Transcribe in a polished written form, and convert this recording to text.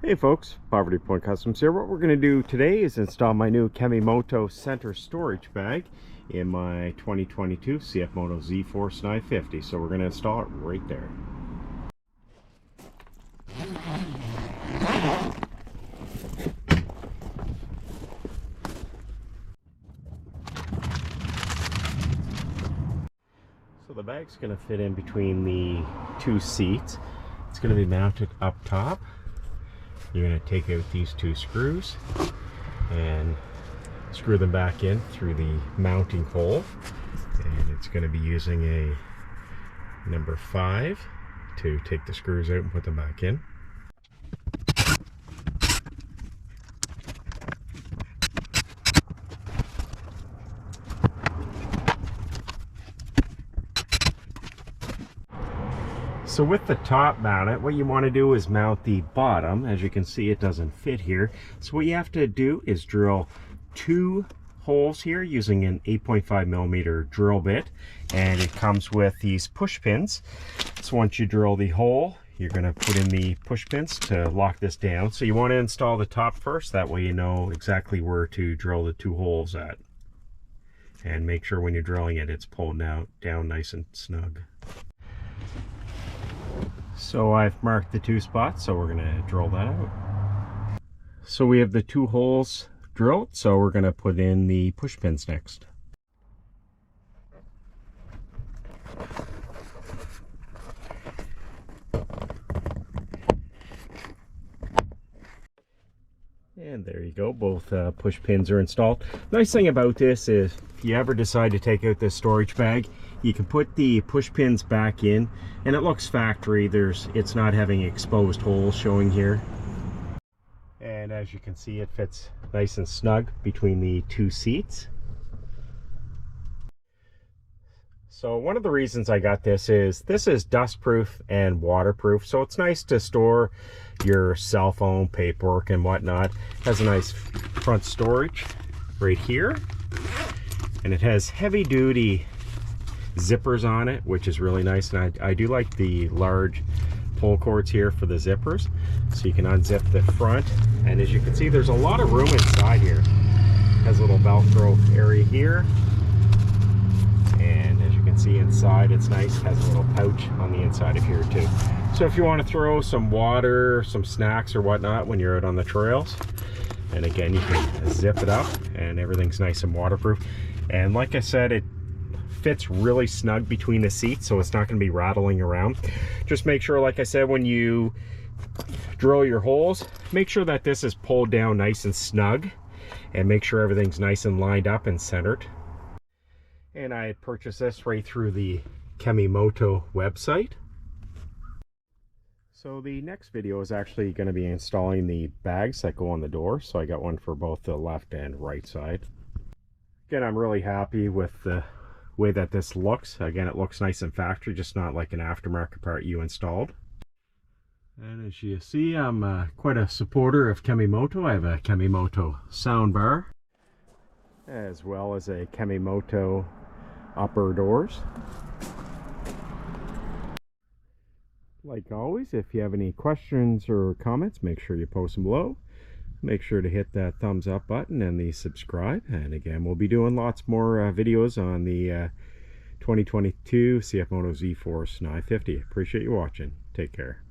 Hey folks, Poverty Point Customs here. What we're going to do today is install my new Kemimoto center storage bag in my 2022 Cfmoto Zforce 950. So we're going to install it right there. So the bag's going to fit in between the two seats. It's going to be mounted up top. You're going to take out these two screws and screw them back in through the mounting hole, and it's going to be using a number 5 to take the screws out and put them back in. So with the top mounted, what you want to do is mount the bottom. As you can see, it doesn't fit here. So what you have to do is drill 2 holes here using an 8.5mm drill bit, and it comes with these push pins. So once you drill the hole, you're going to put in the push pins to lock this down. So you want to install the top first, that way you know exactly where to drill the 2 holes at. And make sure when you're drilling it, it's pulled down nice and snug. So I've marked the 2 spots, so we're going to drill that out. So we have the 2 holes drilled, so we're going to put in the push pins next. And there you go, both push pins are installed. Nice thing about this is if you ever decide to take out this storage bag, you can put the push pins back in and it looks factory. It's not having exposed holes showing here. And as you can see, it fits nice and snug between the 2 seats. So one of the reasons I got this is dustproof and waterproof, so it's nice to store your cell phone, paperwork and whatnot. It has a nice front storage right here, and it has heavy duty zippers on it, which is really nice. And I do like the large pull cords here for the zippers, so you can unzip the front, and as you can see, there's a lot of room inside here. It has a little Velcro area here, and as you can see inside, it's nice. It has a little pouch on the inside of here too. So if you want to throw some water, some snacks or whatnot when you're out on the trails, and again, you can zip it up and everything's nice and waterproof. And like I said, it fits really snug between the seats, so it's not going to be rattling around. Just make sure, like I said, when you drill your holes, make sure that this is pulled down nice and snug, and make sure everything's nice and lined up and centered. And I had purchased this right through the Kemimoto website. So the next video is actually going to be installing the bags that go on the door. So I got one for both the left and right side. Again, I'm really happy with the way that this looks. Again, it looks nice and factory, just not like an aftermarket part you installed. And as you see, I'm quite a supporter of Kemimoto. I have a Kemimoto sound bar, as well as a Kemimoto upper doors. Like always, if you have any questions or comments, make sure you post them below. Make sure to hit that thumbs up button and the subscribe. And again, we'll be doing lots more videos on the 2022 Cfmoto Zforce 950. Appreciate you watching. Take care.